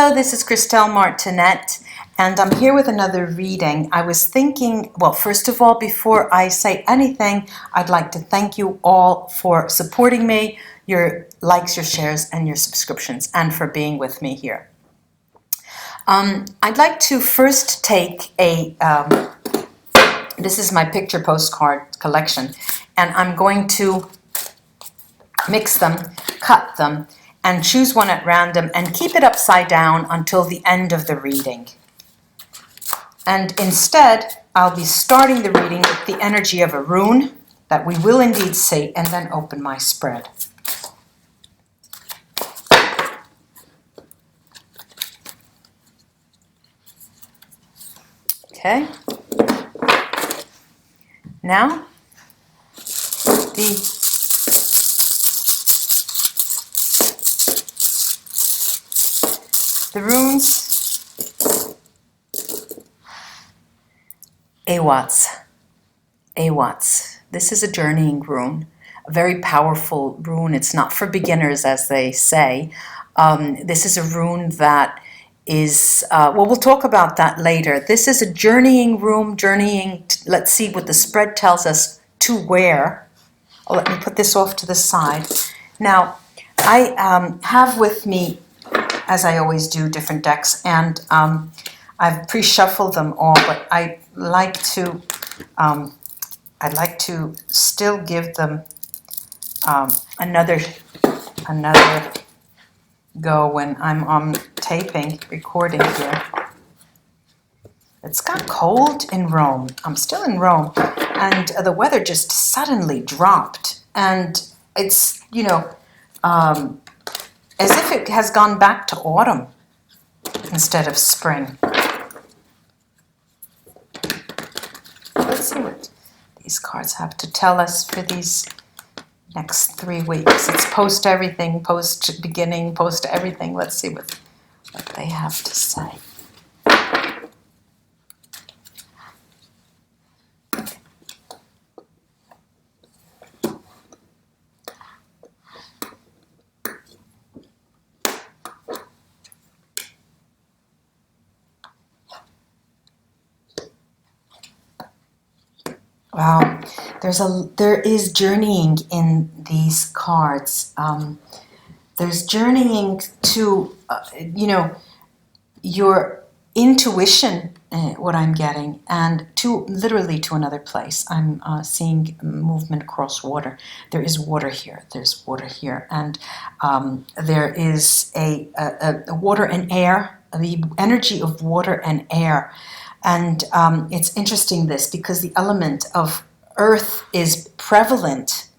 Hello, this is Christelle Martinette, and I'm here with another reading. I was thinking, well, first of all, before I say anything, I'd like to thank you all for supporting me, your likes, your shares, and your subscriptions, and for being with me here. I'd like to first take this is my picture postcard collection, and I'm going to mix them, cut them, and choose one at random and keep it upside down until the end of the reading. And instead, I'll be starting the reading with the energy of a rune that we will indeed see, and then open my spread. Okay. Now, the runes, Awats. This is a journeying rune, a very powerful rune. It's not for beginners, as they say. This is a rune that is, well, we'll talk about that later. This is a journeying rune, let's see what the spread tells us, to where. Oh, let me put this off to the side. Now, I have with me, as I always do, different decks, and I've pre-shuffled them all, but I'd like to still give them another go when I'm recording here. It's got cold in Rome. I'm still in Rome, and the weather just suddenly dropped, and it's, as if it has gone back to autumn instead of spring. Let's see what these cards have to tell us for these next 3 weeks. It's post everything, post beginning, post everything. Let's see what they have to say. Wow, there is journeying in these cards. There's journeying to, your intuition, what I'm getting, and literally to another place. I'm seeing movement across water. There is water here. There's water here, and there is a water and air, the energy of water and air. And it's interesting because the element of earth is prevalent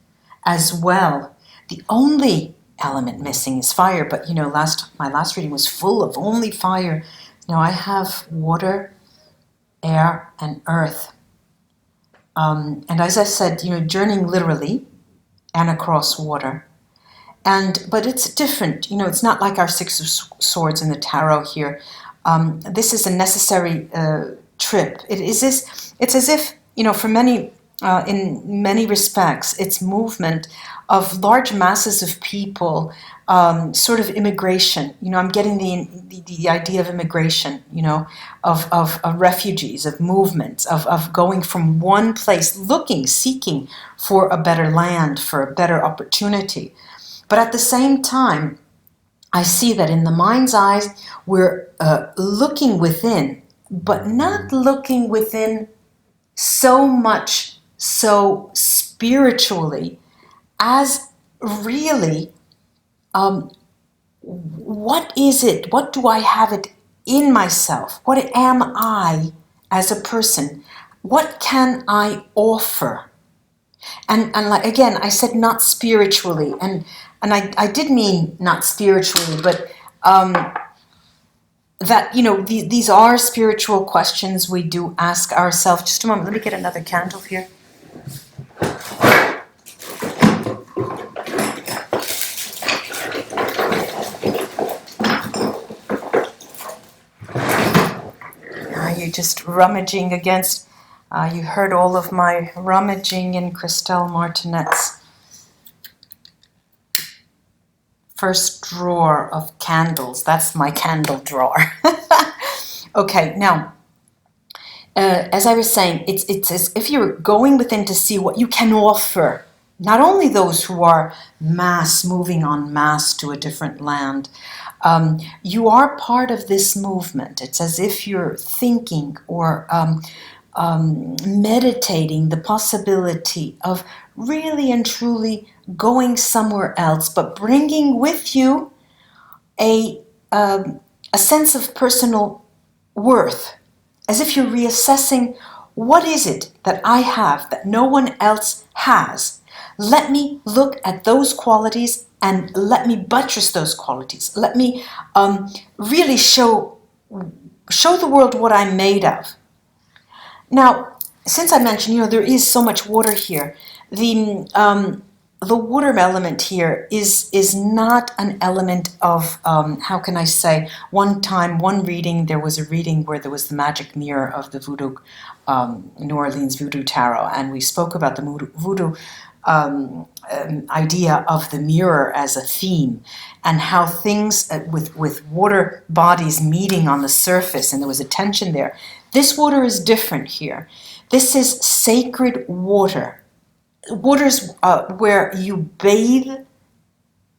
as well. The only element missing is fire, but my last reading was full of only fire. Now I have water, air, and earth. And as I said, journeying literally and across water. But it's different. It's not like our Six of Swords in the tarot here. This is a necessary trip. It's as if, for many, in many respects, it's movement of large masses of people, sort of immigration. I'm getting the idea of immigration, of refugees, of movements, of going from one place, seeking for a better land, for a better opportunity. But at the same time, I see that in the mind's eyes, we're looking within, but not looking within so much so spiritually as really, what is it? What do I have it in myself? What am I as a person? What can I offer? And like, again, I said not spiritually, and I did mean not spiritually, but that, these are spiritual questions we do ask ourselves. Just a moment, let me get another candle here. You're just rummaging against, you heard all of my rummaging in Christelle Martinette's first drawer of candles. That's my candle drawer. Okay, now, as I was saying, it's as if you're going within to see what you can offer. Not only those who are moving en masse to a different land. You are part of this movement. It's as if you're thinking or meditating the possibility of really and truly going somewhere else, but bringing with you a sense of personal worth, as if you're reassessing, what is it that I have that no one else has? Let me look at those qualities and let me buttress those qualities. Let me really show the world what I'm made of. Now, since I mentioned, there is so much water here. The water element here is not an element of, how can I say, one reading, there was a reading where there was the magic mirror of the voodoo, New Orleans voodoo tarot, and we spoke about the voodoo idea of the mirror as a theme, and how things with water bodies meeting on the surface, and there was a tension there. This water is different here. This is sacred water. Waters where you bathe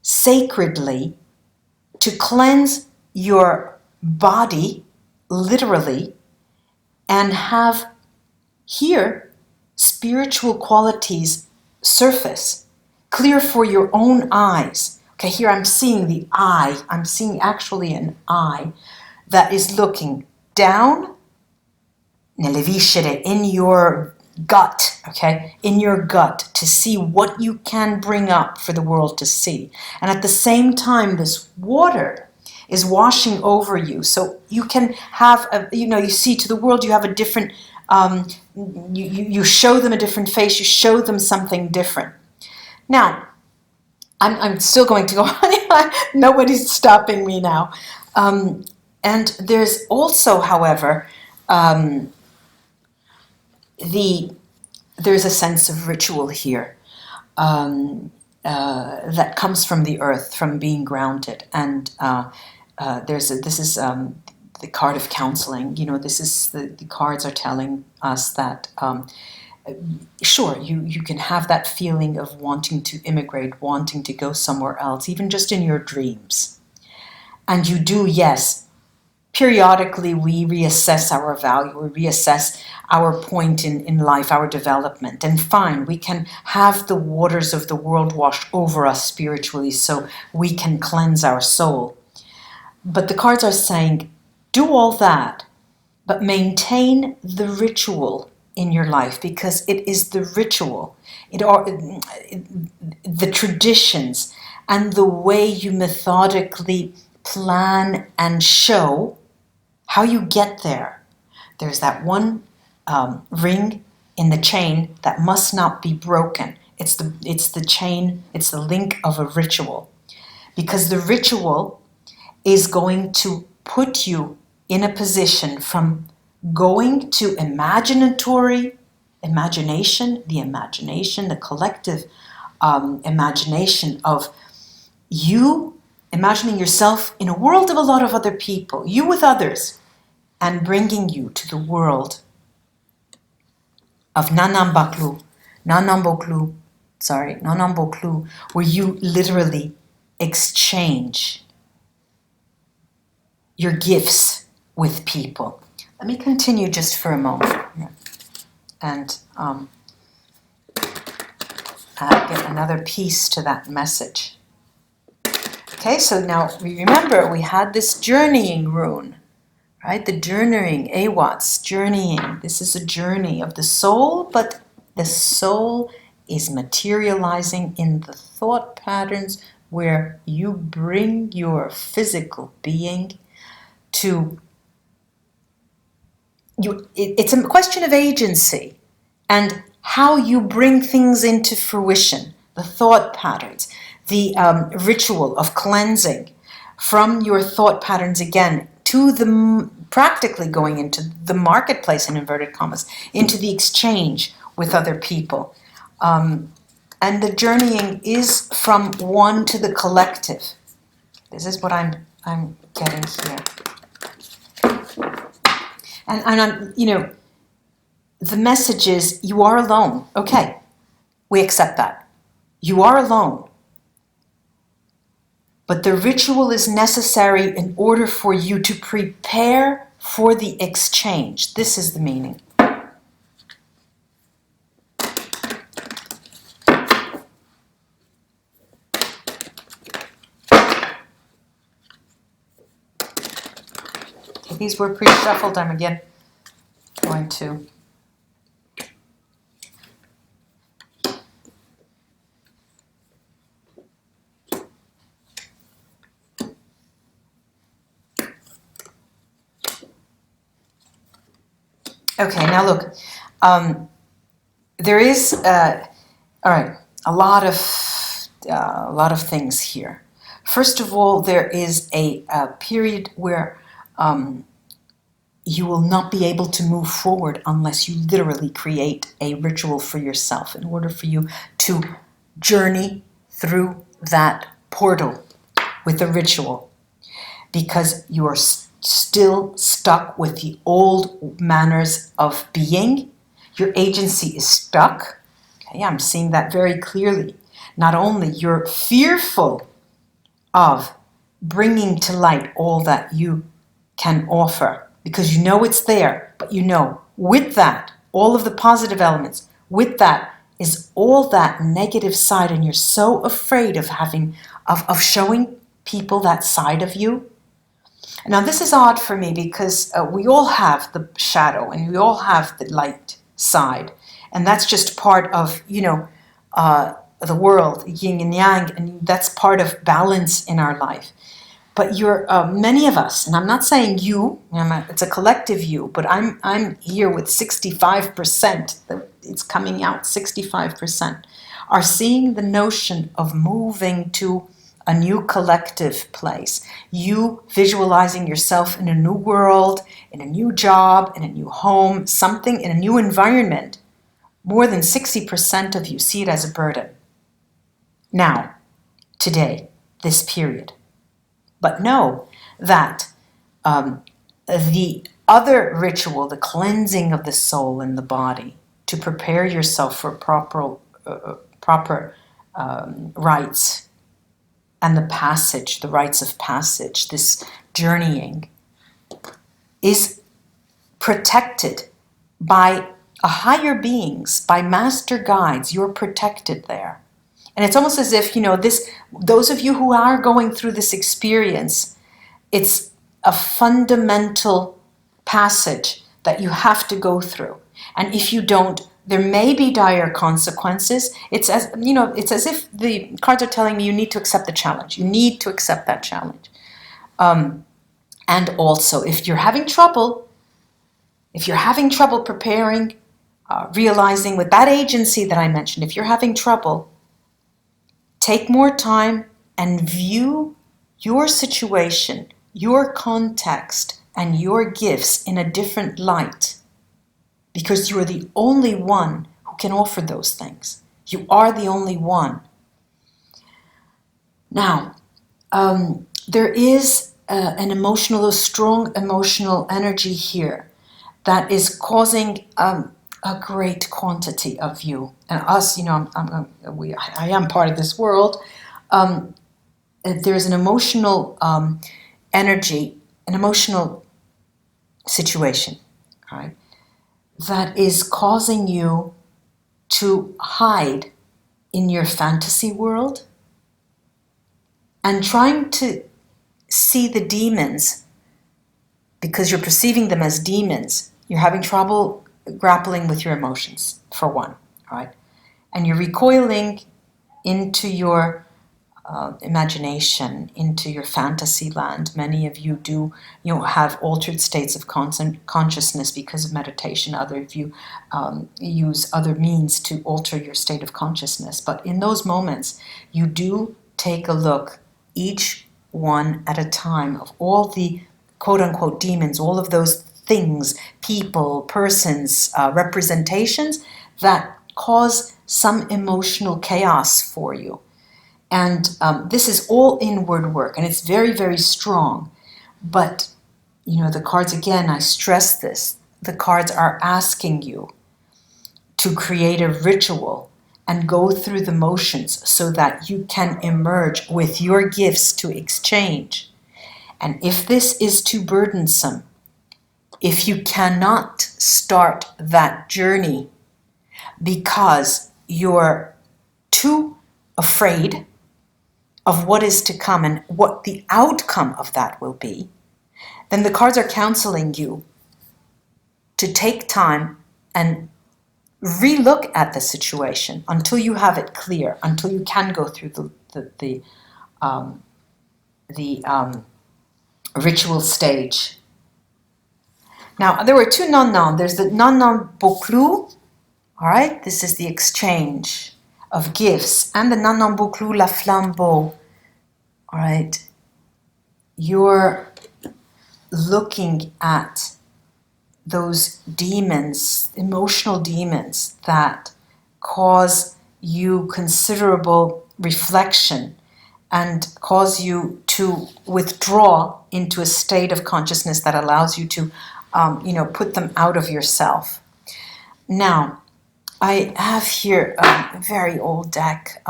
sacredly to cleanse your body, literally, and have here spiritual qualities surface, clear for your own eyes. Okay, here I'm seeing the eye. I'm seeing actually an eye that is looking down, nelle viscere, in your gut, okay, in your gut, to see what you can bring up for the world to see. And at the same time, this water is washing over you. So you can have, you see to the world, you have a different, you show them a different face, you show them something different. Now, I'm still going to go on. Nobody's stopping me now. And there's also, however, there's a sense of ritual here that comes from the earth, from being grounded. And this is the card of counseling. This is the cards are telling us that sure, you can have that feeling of wanting to immigrate, wanting to go somewhere else, even just in your dreams. And you do, yes. Periodically, we reassess our value, we reassess our point in life, our development. And fine, we can have the waters of the world wash over us spiritually so we can cleanse our soul. But the cards are saying, do all that, but maintain the ritual in your life, because it is the ritual, the traditions, and the way you methodically plan and show how you get there. There's that one ring in the chain that must not be broken. It's the chain, it's the link of a ritual. Because the ritual is going to put you in a position from going to imagination, the collective imagination of you imagining yourself in a world of a lot of other people, you with others, and bringing you to the world of Nanamboklu, where you literally exchange your gifts with people. Let me continue just for a moment and get another piece to that message. Okay, so now we remember we had this journeying rune. Right, the journeying, Awats, journeying. This is a journey of the soul, but the soul is materializing in the thought patterns where you bring your physical being to you. It's a question of agency and how you bring things into fruition, the thought patterns, the ritual of cleansing from your thought patterns again to the practically going into the marketplace, in inverted commas, into the exchange with other people. And the journeying is from one to the collective. This is what I'm getting here. And I'm, the message is you are alone. Okay, we accept that. You are alone. But the ritual is necessary in order for you to prepare for the exchange. This is the meaning. Okay, these were pre-shuffled. I'm again going to... Okay, now look, there is, all right, a lot of things here. First of all, there is a period where you will not be able to move forward unless you literally create a ritual for yourself in order for you to journey through that portal with a ritual, because you are still stuck with the old manners of being. Your agency is stuck. Okay, I'm seeing that very clearly. Not only you're fearful of bringing to light all that you can offer, because you know it's there, but you know with that, all of the positive elements, with that is all that negative side, and you're so afraid of showing people that side of you. Now, this is odd for me because we all have the shadow and we all have the light side. And that's just part of, the world, yin and yang, and that's part of balance in our life. But many of us, and I'm not saying you, it's a collective you, but I'm here with 65%, it's coming out 65%, are seeing the notion of moving to a new collective place. You visualizing yourself in a new world, in a new job, in a new home, something in a new environment. More than 60% of you see it as a burden. Now, today, this period. But know that the other ritual, the cleansing of the soul and the body, to prepare yourself for proper rites, and the rites of passage, this journeying, is protected by higher beings, by master guides. You're protected there. And it's almost as if, those of you who are going through this experience, it's a fundamental passage that you have to go through. And if you don't, there may be dire consequences. It's as if the cards are telling me you need to accept the challenge. You need to accept that challenge. And also, if you're having trouble preparing, realizing with that agency that I mentioned, if you're having trouble, take more time and view your situation, your context, and your gifts in a different light. Because you are the only one who can offer those things. You are the only one. Now, there is a strong emotional energy here that is causing a great quantity of you. And us, I am part of this world. There's an emotional energy, an emotional situation, right? That is causing you to hide in your fantasy world and trying to see the demons because you're perceiving them as demons. You're having trouble grappling with your emotions, for one, right? And you're recoiling into your imagination, into your fantasy land. Many of you do, have altered states of consciousness because of meditation. Other of you use other means to alter your state of consciousness. But in those moments, you do take a look, each one at a time, of all the quote-unquote demons, all of those things, people, persons, representations that cause some emotional chaos for you. And this is all inward work, and it's very, very strong. But, you know, the cards, again, I stress this, the cards are asking you to create a ritual and go through the motions so that you can emerge with your gifts to exchange. And if this is too burdensome, if you cannot start that journey because you're too afraid of what is to come and what the outcome of that will be, then the cards are counseling you to take time and relook at the situation until you have it clear, until you can go through the ritual stage. Now, there were two non-non. There's the non-non bouclou, all right? This is the exchange of gifts. And the non-non bouclou la flambeau, all right? You're looking at those demons, emotional demons that cause you considerable reflection and cause you to withdraw into a state of consciousness that allows you to, put them out of yourself. Now, I have here a very old deck,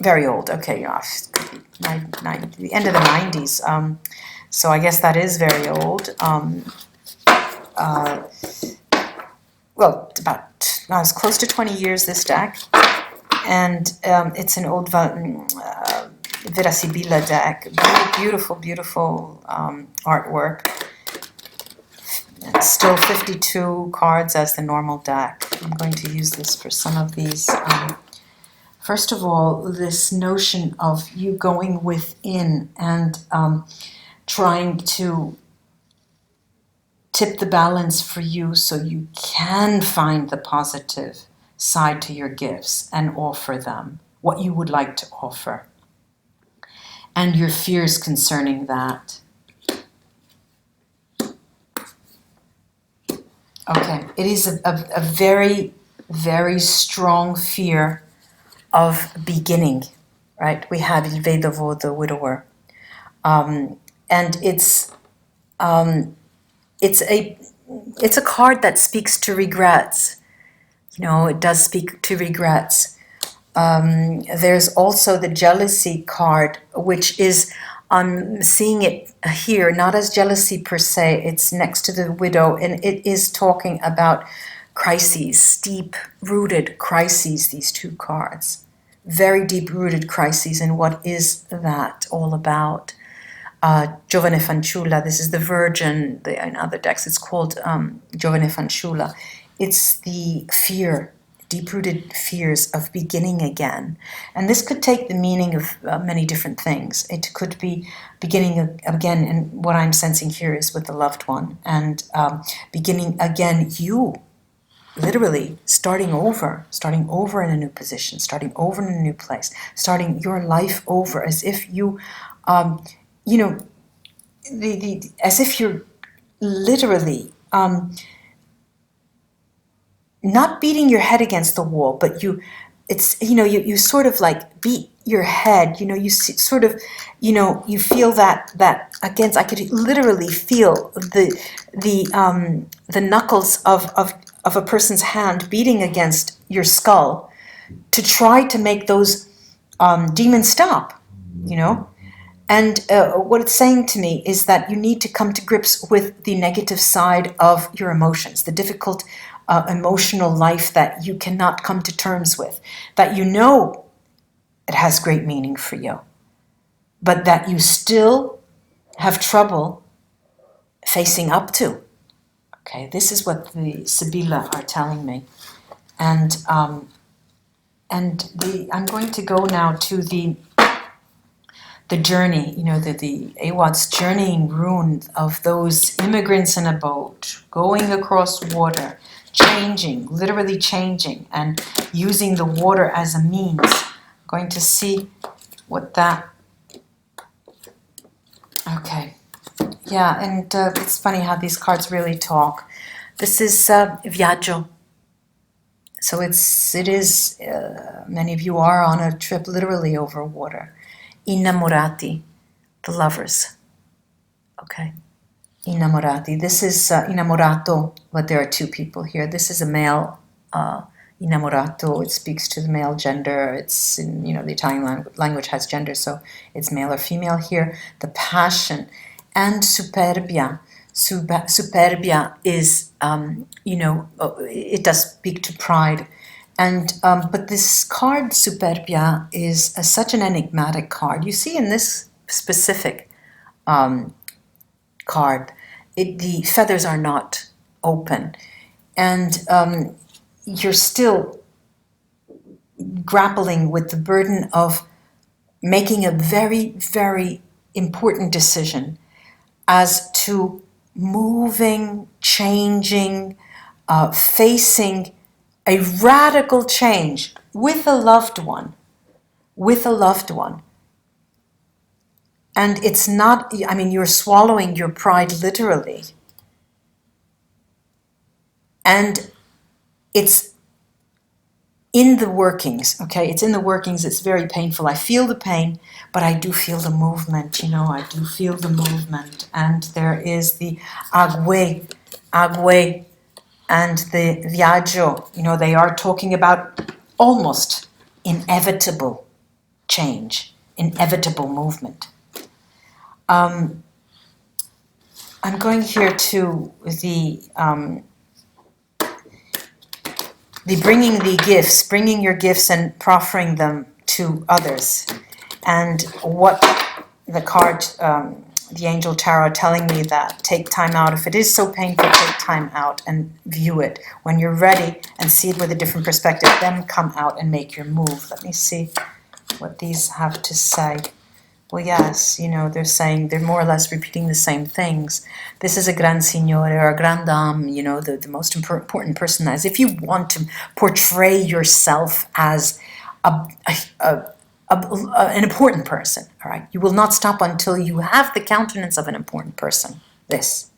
very old, okay, the end of the 90s, so I guess that is very old. Well, it's close to 20 years, this deck, and it's an old Vera Sibilla deck. Beautiful, beautiful artwork. It's still 52 cards as the normal deck. I'm going to use this for some of these. First of all, this notion of you going within and trying to tip the balance for you so you can find the positive side to your gifts and offer them, what you would like to offer, and your fears concerning that. Okay, it is a very, very strong fear of beginning, right? We have Il Vedovo, the widower, and it's a card that speaks to regrets. You know, it does speak to regrets. There's also the jealousy card, which is, I'm seeing it here, not as jealousy per se, it's next to the widow, and it is talking about crises, deep-rooted crises, these two cards. Very deep-rooted crises, and what is that all about? Giovane Fanciulla, this is the Virgin, in other decks it's called Giovane Fanciulla. It's the fear, deep-rooted fears of beginning again. And this could take the meaning of many different things. It could be beginning again, and what I'm sensing here is with the loved one, and beginning again, you, literally starting over in a new position, starting over in a new place, starting your life over as if you, as if you're literally not beating your head against the wall, but you sort of like beat your head, you sort of, you feel that against, I could literally feel the knuckles of a person's hand beating against your skull to try to make those demons stop, And what it's saying to me is that you need to come to grips with the negative side of your emotions, the difficult emotional life that you cannot come to terms with, that it has great meaning for you, but that you still have trouble facing up to. Okay, this is what the Sibilla are telling me. And I'm going to go now to the journey, the Awad's journeying rune of those immigrants in a boat, going across water, changing, literally changing, and using the water as a means. I'm going to see what that... Okay. Yeah, and it's funny how these cards really talk. This is Viaggio. So it is, many of you are on a trip literally over water. Innamorati, the lovers. Okay. Innamorati. This is innamorato, but there are two people here. This is a male innamorato. It speaks to the male gender. It's in, the Italian language has gender, so it's male or female here. The passion and superbia. Superbia is, it does speak to pride. And but this card, superbia, is such an enigmatic card. You see in this specific card, the feathers are not open, and you're still grappling with the burden of making a very, very important decision as to moving, changing, facing a radical change with a loved one, And it's not, you're swallowing your pride literally. And it's in the workings, okay? It's in the workings, it's very painful. I feel the pain, but I do feel the movement, I do feel the movement. And there is the agwe, and the viaggio. They are talking about almost inevitable change, inevitable movement. I'm going here to the bringing bringing your gifts and proffering them to others. And what the card, the Angel Tarot telling me that take time out. If it is so painful, take time out and view it. When you're ready and see it with a different perspective, then come out and make your move. Let me see what these have to say. Well, yes, they're saying, they're more or less repeating the same things. This is a gran signore or a grand dame, the most important person. As if you want to portray yourself as an important person, all right? You will not stop until you have the countenance of an important person, this.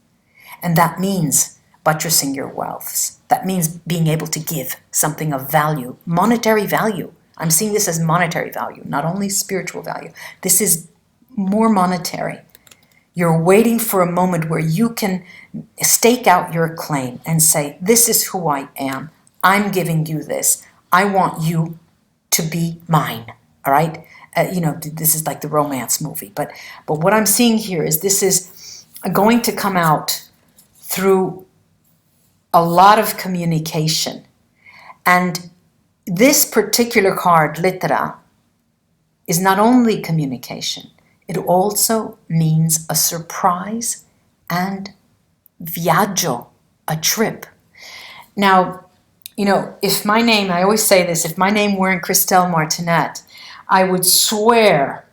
And that means buttressing your wealths. That means being able to give something of value, monetary value. I'm seeing this as monetary value, not only spiritual value. This is more monetary. You're waiting for a moment where you can stake out your claim and say, this is who I am. I'm giving you this. I want you to be mine, all right? This is like the romance movie. But what I'm seeing here is this is going to come out through a lot of communication. And this particular card, lettera, is not only communication, it also means a surprise and viaggio, a trip. Now, if my name, I always say this, if my name weren't Christelle Martinette, I would swear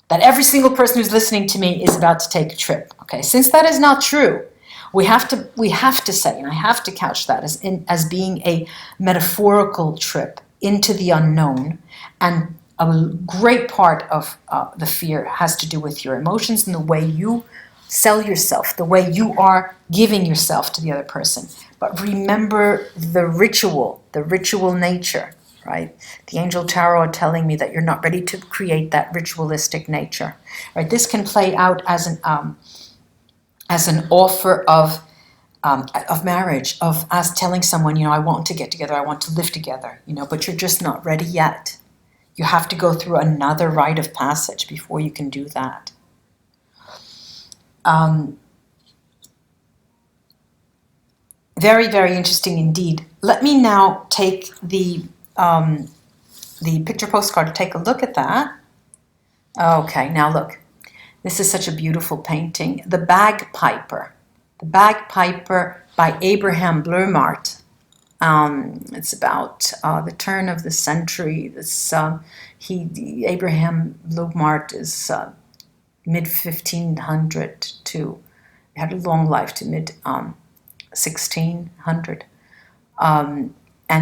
that every single person who's listening to me is about to take a trip. Okay, since that is not true, we have to say, and I have to couch that as being a metaphorical trip into the unknown, and a great part of the fear has to do with your emotions and the way you sell yourself, the way you are giving yourself to the other person. But remember the ritual nature, right? The Angel Tarot are telling me that you're not ready to create that ritualistic nature, right? This can play out as an offer of marriage, of as telling someone, I want to get together, I want to live together, but you're just not ready yet. You have to go through another rite of passage before you can do that. Very, very interesting indeed. Let me now take the picture postcard to take a look at that. Okay, now look. This is such a beautiful painting. The Bagpiper. The Bagpiper by Abraham Bleumart. It's about the turn of the century. Abraham Bleumart is mid-1500 to, had a long life to mid-1600. And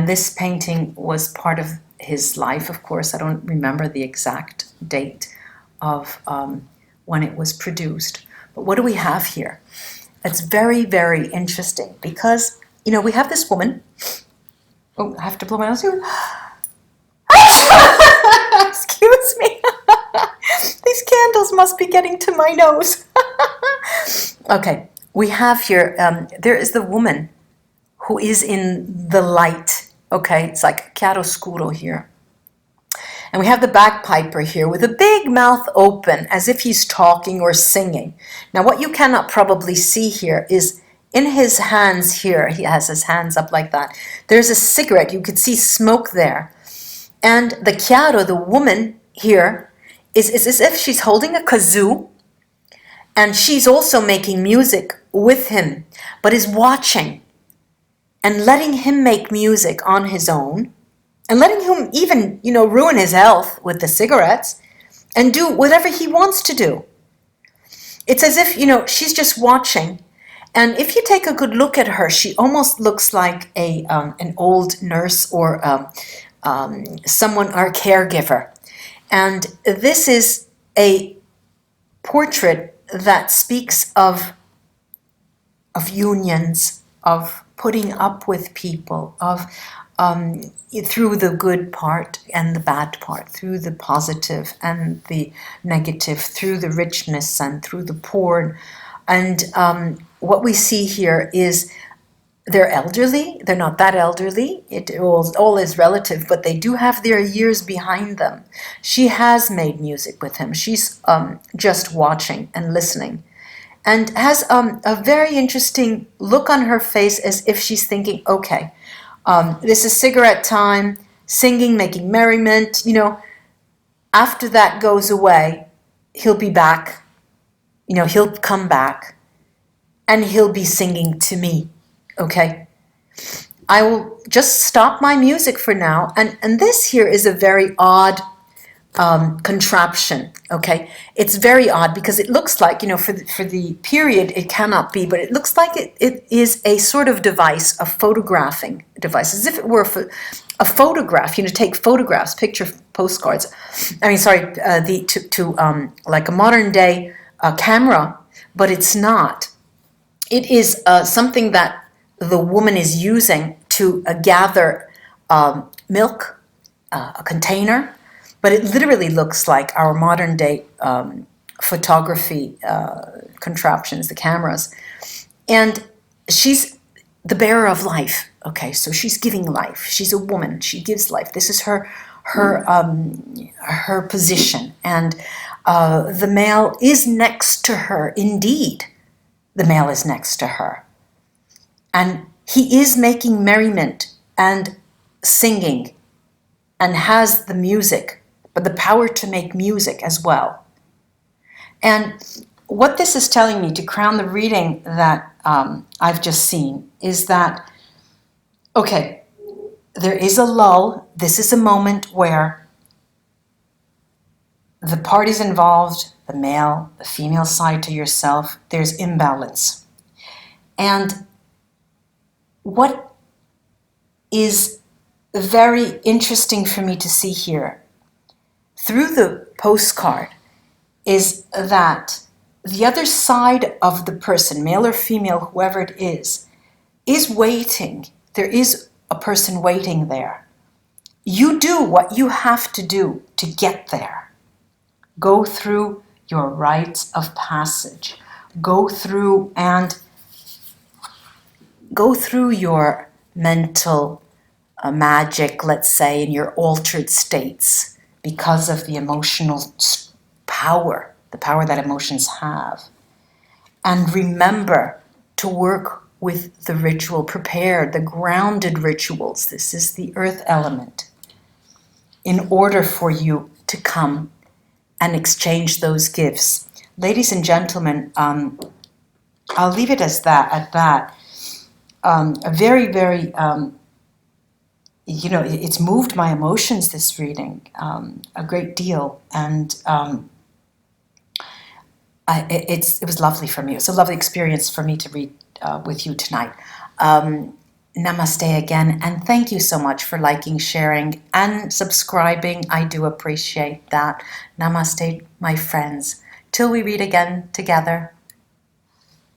this painting was part of his life, of course. I don't remember the exact date of when it was produced. But what do we have here? It's very, very interesting because, we have this woman Oh, I have to blow my nose. Excuse me. These candles must be getting to my nose. Okay, we have here, there is the woman who is in the light. Okay, it's like chiaroscuro here. And we have the bagpiper here with a big mouth open as if he's talking or singing. Now what you cannot probably see here is in his hands here, he has his hands up like that. There's a cigarette, you could see smoke there. And the chiaro, the woman here, is as if she's holding a kazoo and she's also making music with him, but is watching and letting him make music on his own. And letting him even, ruin his health with the cigarettes and do whatever he wants to do. It's as if, she's just watching. And if you take a good look at her, she almost looks like an old nurse or someone, or caregiver. And this is a portrait that speaks of unions, of putting up with people, of through the good part and the bad part, through the positive and the negative, through the richness and through the poor. And what we see here is they're elderly. They're not that elderly. It all is relative, but they do have their years behind them. She has made music with him. She's just watching and listening, and has a very interesting look on her face as if she's thinking, okay, this is cigarette time, singing, making merriment. After that goes away, he'll be back. He'll come back and he'll be singing to me. Okay? I will just stop my music for now. And this here is a very odd contraption. Okay? It's very odd because it looks like, for the period, it cannot be, but it looks like it is a sort of device, a photographing device, as if it were a photograph, take photographs, picture postcards. Like a modern day camera, but it's not. It is something that the woman is using to gather milk, a container. But it literally looks like our modern day photography contraptions, the cameras. And she's the bearer of life. Okay, so she's giving life. She's a woman. She gives life. This is her position. And the male is next to her. Indeed, the male is next to her. And he is making merriment and singing and has the music, but the power to make music as well. And what this is telling me, to crown the reading that I've just seen, is that, okay, there is a lull. This is a moment where the parties involved, the male, the female side to yourself, there's imbalance. And what is very interesting for me to see here through the postcard is that the other side of the person, male or female, whoever it is waiting. There is a person waiting there. You do what you have to do to get there. Go through your rites of passage. Go through your mental magic, let's say, in your altered states because of the emotional power, the power that emotions have. And remember to work with the ritual, prepare the grounded rituals. This is the earth element, in order for you to come and exchange those gifts. Ladies and gentlemen, I'll leave it as that, at that. A very, very, it's moved my emotions, this reading, a great deal. And it was lovely for me. It was a lovely experience for me to read with you tonight. Namaste again, and thank you so much for liking, sharing, and subscribing. I do appreciate that. Namaste, my friends. Till we read again together.